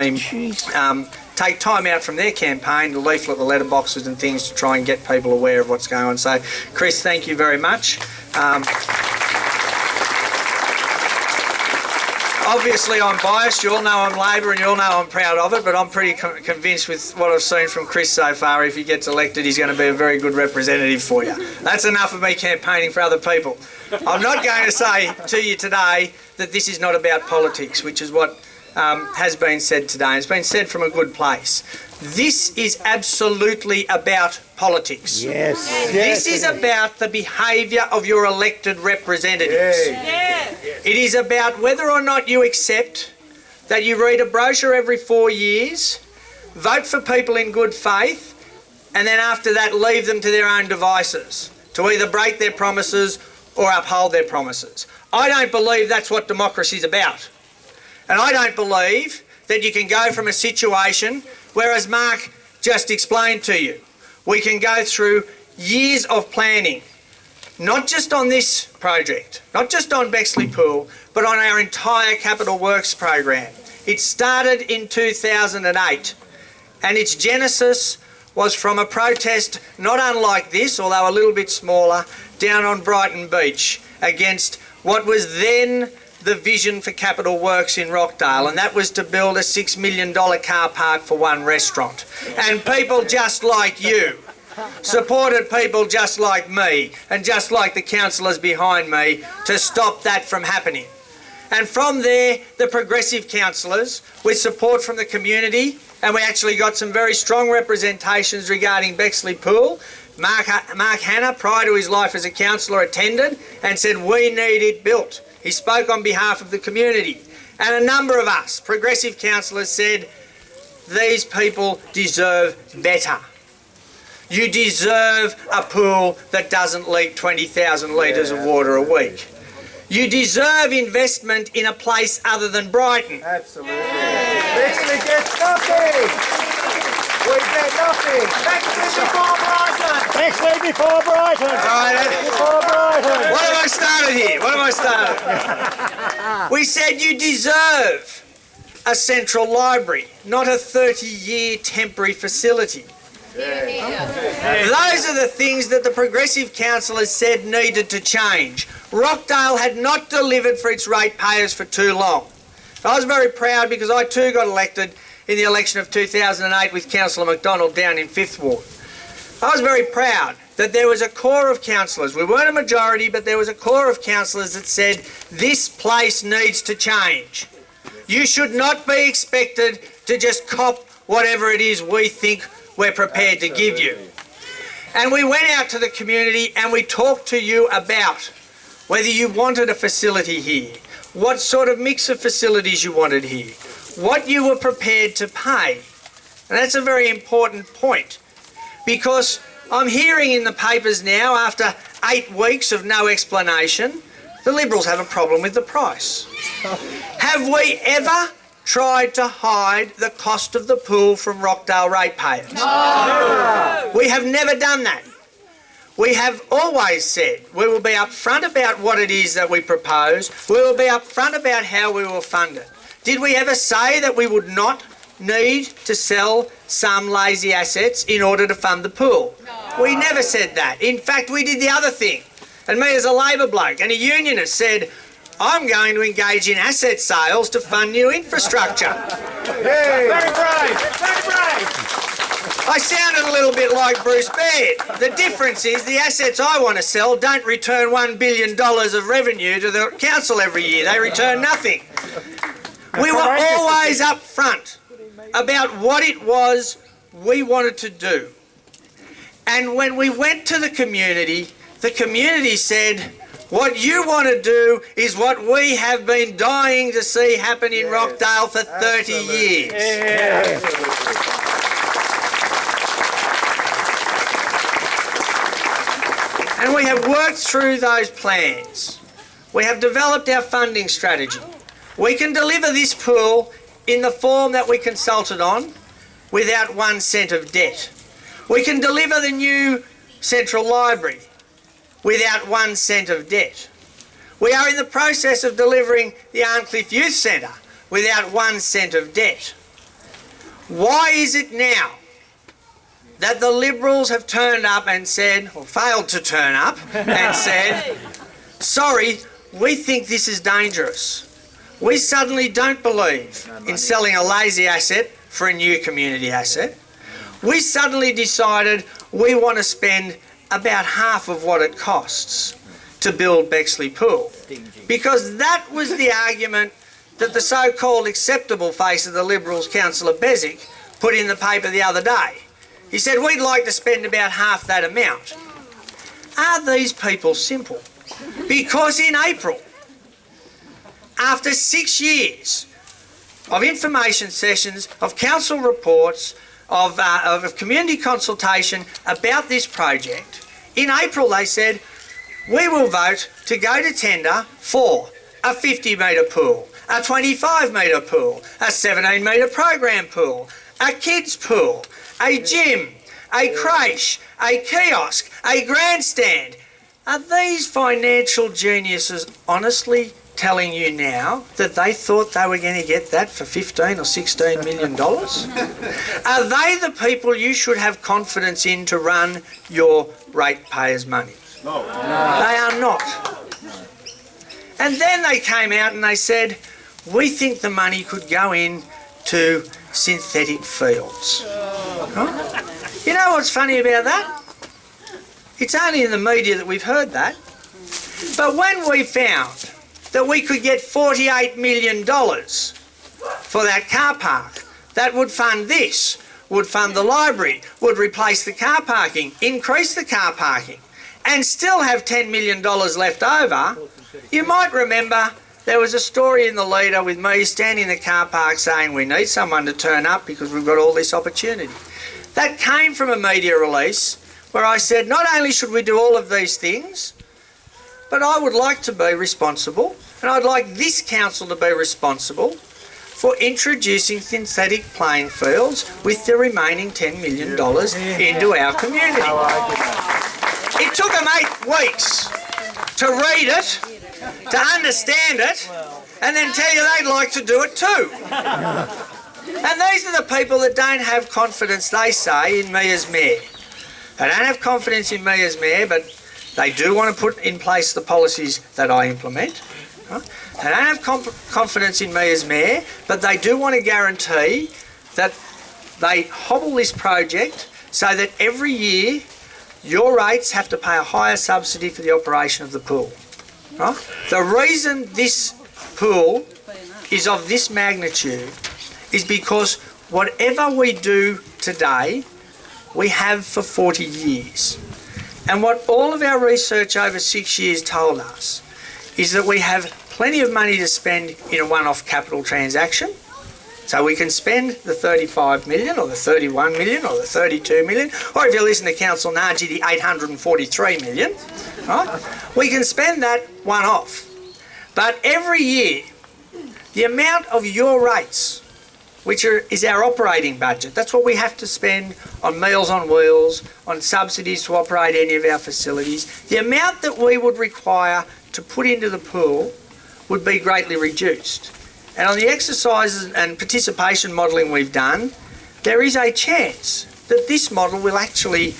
take time out from their campaign to leaflet the letterboxes and things to try and get people aware of what's going on. So, Chris, thank you very much. Obviously, I'm biased. You all know I'm Labor and you all know I'm proud of it, but I'm pretty convinced with what I've seen from Chris so far. If he gets elected, he's going to be a very good representative for you. That's enough of me campaigning for other people. I'm not going to say to you today that this is not about politics, which is what has been said today. It's been said from a good place. This is absolutely about politics. Yes. This is about the behaviour of your elected representatives. Yes. It is about whether or not you accept that you read a brochure every 4 years, vote for people in good faith, and then after that leave them to their own devices to either break their promises or uphold their promises. I don't believe that's what democracy is about. And I don't believe that you can go from a situation where, as Mark just explained to you, we can go through years of planning, not just on this project, not just on Bexley Pool, but on our entire capital works program. It started in 2008, and its genesis was from a protest not unlike this, although a little bit smaller, down on Brighton Beach against what was then the vision for capital works in Rockdale, and that was to build a $6 million car park for one restaurant. And people just like you supported people just like me and just like the councillors behind me to stop that from happening. And from there, the progressive councillors, with support from the community, and we actually got some very strong representations regarding Bexley Pool. Mark Hanna, prior to his life as a councillor, attended and said, we need it built. He spoke on behalf of the community. And a number of us, progressive councillors, said, these people deserve better. You deserve a pool that doesn't leak 20,000 litres of water a week. You deserve investment in a place other than Brighton. Absolutely. Bexley gets nothing. We get nothing. Bexley before Brighton. Bexley before Brighton. Before Brighton. What have I started here? What have I started? We said you deserve a central library, not a 30-year temporary facility. Those are the things that the progressive councillors said needed to change. Rockdale had not delivered for its ratepayers for too long. I was very proud because I too got elected in the election of 2008 with Councillor McDonald down in 5th Ward. I was very proud that there was a core of councillors, we weren't a majority, but there was a core of councillors that said this place needs to change. You should not be expected to just cop whatever it is we think we're prepared to give you. And we went out to the community and we talked to you about whether you wanted a facility here, what sort of mix of facilities you wanted here, what you were prepared to pay. And that's a very important point, because I'm hearing in the papers now, after 8 weeks of no explanation, the Liberals have a problem with the price. Have we ever tried to hide the cost of the pool from Rockdale ratepayers? No. We have never done that. We have always said we will be upfront about what it is that we propose. We will be upfront about how we will fund it. Did we ever say that we would not need to sell some lazy assets in order to fund the pool? No. We never said that. In fact, we did the other thing. And me as a Labor bloke and a unionist said, I'm going to engage in asset sales to fund new infrastructure. Hey. Very brave, very brave. I sounded a little bit like Bruce Baird. The difference is the assets I want to sell don't return $1 billion of revenue to the council every year. They return nothing. We were always up front about what it was we wanted to do. And when we went to the community said, what you want to do is what we have been dying to see happen in Rockdale for 30 years. And we have worked through those plans. We have developed our funding strategy. We can deliver this pool in the form that we consulted on without 1 cent of debt. We can deliver the new central library without 1 cent of debt. We are in the process of delivering the Arncliffe Youth Centre without 1 cent of debt. Why is it now that the Liberals have turned up and said, or failed to turn up and said, sorry, we think this is dangerous. We suddenly don't believe in selling a lazy asset for a new community asset. We suddenly decided we want to spend about half of what it costs to build Bexley Pool. Because that was the argument that the so-called acceptable face of the Liberals, Councillor Bezic, put in the paper the other day. He said, we'd like to spend about half that amount. Are these people simple? Because in April, after 6 years of information sessions, of council reports, of community consultation about this project, in April they said, we will vote to go to tender for a 50-metre pool, a 25-metre pool, a 17-metre program pool, a kids pool, a gym, a creche, a kiosk, a grandstand. Are these financial geniuses honestly telling you now that they thought they were going to get that for $15 or $16 million? Are they the people you should have confidence in to run your ratepayers' money? No. They are not. And then they came out and they said, we think the money could go in to synthetic fields. Huh? You know what's funny about that? It's only in the media that we've heard that. But when we found that we could get $48 million for that car park, that would fund this, would fund the library, would replace the car parking, increase the car parking, and still have $10 million left over, you might remember there was a story in the Leader with me standing in the car park saying we need someone to turn up because we've got all this opportunity. That came from a media release where I said not only should we do all of these things, but I would like to be responsible, and I'd like this council to be responsible for introducing synthetic playing fields with the remaining $10 million into our community. It took them 8 weeks to read it, to understand it, and then tell you they'd like to do it too. And these are the people that don't have confidence, they say, in me as mayor. They don't have confidence in me as mayor, but they do want to put in place the policies that I implement. They don't have confidence in me as mayor, but they do want to guarantee that they hobble this project so that every year your rates have to pay a higher subsidy for the operation of the pool. Right? The reason this pool is of this magnitude is because whatever we do today, we have for 40 years. And what all of our research over 6 years told us is that we have plenty of money to spend in a one-off capital transaction. So we can spend the 35 million or the 31 million or the 32 million, or if you listen to Council Naji, the 843 million, right? We can spend that one-off. But every year, the amount of your rates, which is our operating budget, that's what we have to spend on Meals on Wheels, on subsidies to operate any of our facilities, the amount that we would require to put into the pool would be greatly reduced. And on the exercises and participation modelling we've done, there is a chance that this model will actually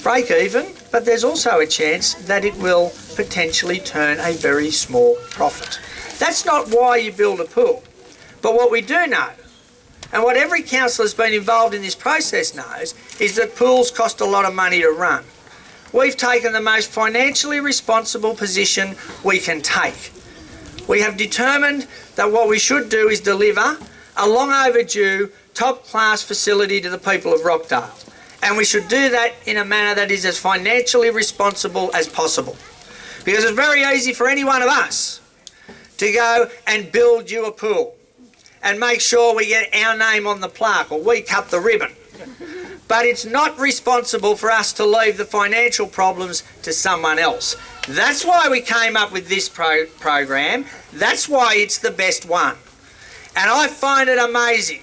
break even, but there's also a chance that it will potentially turn a very small profit. That's not why you build a pool. But what we do know, and what every councillor has been involved in this process knows, is that pools cost a lot of money to run. We've taken the most financially responsible position we can take. We have determined that what we should do is deliver a long overdue, top-class facility to the people of Rockdale. And we should do that in a manner that is as financially responsible as possible. Because it's very easy for any one of us to go and build you a pool and make sure we get our name on the plaque or we cut the ribbon. But it's not responsible for us to leave the financial problems to someone else. That's why we came up with this program. That's why it's the best one. And I find it amazing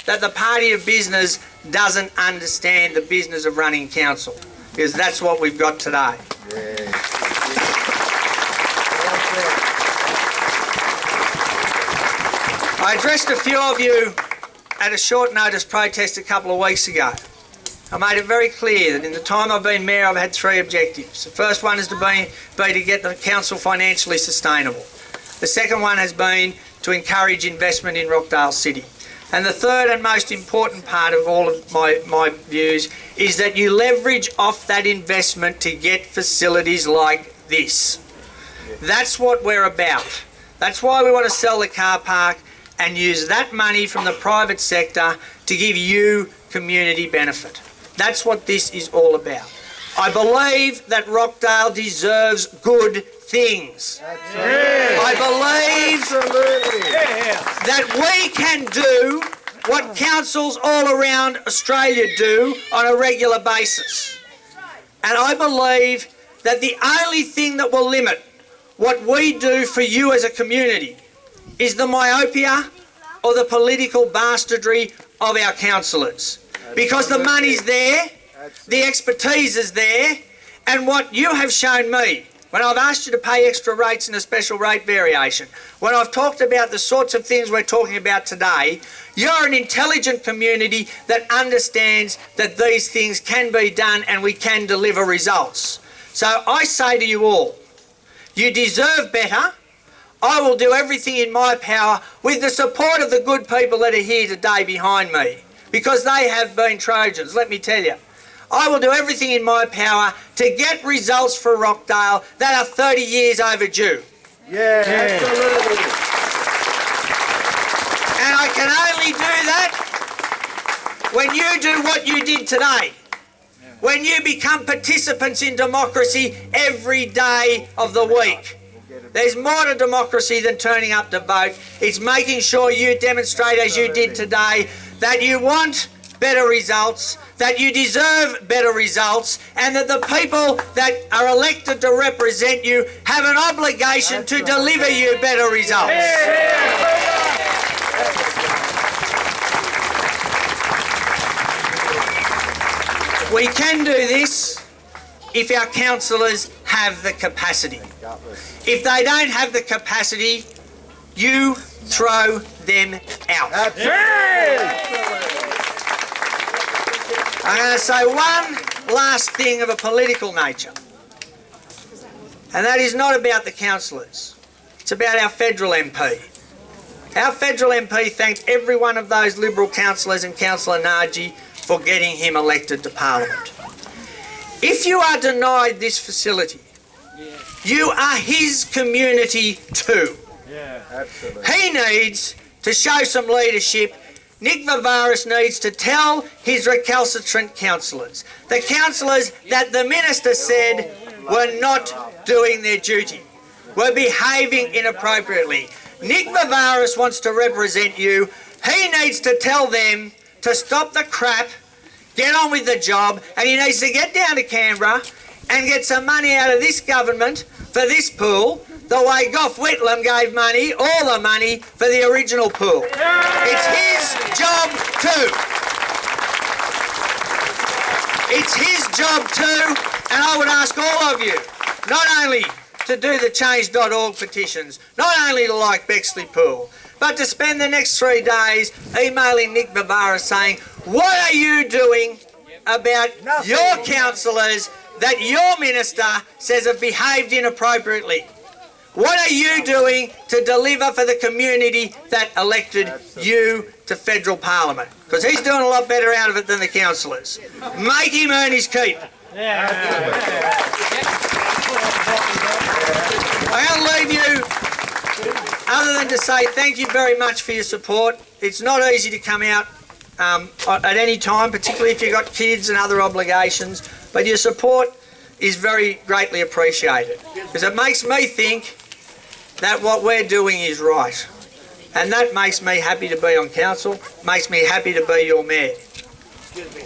that the party of business doesn't understand the business of running council, because that's what we've got today. I addressed a few of you at a short notice protest a couple of weeks ago, I made it very clear that in the time I've been mayor I've had three objectives. The first one is to be to get the council financially sustainable. The second one has been to encourage investment in Rockdale City. And the third and most important part of all of my views is that you leverage off that investment to get facilities like this. That's what we're about. That's why we want to sell the car park and use that money from the private sector to give you community benefit. That's what this is all about. I believe that Rockdale deserves good things. I believe that we can do what councils all around Australia do on a regular basis. And I believe that the only thing that will limit what we do for you as a community is the myopia or the political bastardry of our councillors. Because the money's there, the expertise is there, and what you have shown me, when I've asked you to pay extra rates in a special rate variation, when I've talked about the sorts of things we're talking about today, you're an intelligent community that understands that these things can be done and we can deliver results. So I say to you all, you deserve better. I will do everything in my power with the support of the good people that are here today behind me, because they have been Trojans, let me tell you. I will do everything in my power to get results for Rockdale that are 30 years overdue. Yeah, absolutely. And I can only do that when you do what you did today. When you become participants in democracy every day of the week. There's more to democracy than turning up to vote. It's making sure you demonstrate, as you did today, that you want better results, that you deserve better results, and that the people that are elected to represent you have an obligation to deliver you better results. We can do this if our councillors have the capacity. If they don't have the capacity, you throw them out. I'm going to say one last thing of a political nature, and that is not about the councillors. It's about our federal MP. Our federal MP thanked every one of those Liberal councillors and Councillor Nagy for getting him elected to Parliament. If you are denied this facility, you are his community too. Yeah, absolutely. He needs to show some leadership. Nick Vivaris needs to tell his recalcitrant councillors, the councillors that the Minister said were not doing their duty, were behaving inappropriately. Nick Vivaris wants to represent you. He needs to tell them to stop the crap, get on with the job, and he needs to get down to Canberra and get some money out of this government for this pool, the way Gough Whitlam gave money, all the money, for the original pool. It's his job too. It's his job too, and I would ask all of you, not only to do the change.org petitions, not only to like Bexley Pool, but to spend the next 3 days emailing Nick Vivaris saying, what are you doing about your councillors that your minister says have behaved inappropriately? What are you doing to deliver for the community that elected you to federal parliament? Because he's doing a lot better out of it than the councillors. Make him earn his keep. I'm going to leave you, other than to say thank you very much for your support. It's not easy to come out at any time, particularly if you've got kids and other obligations, but your support is very greatly appreciated, because it makes me think that what we're doing is right, and that makes me happy to be on council, makes me happy to be your mayor. Excuse me.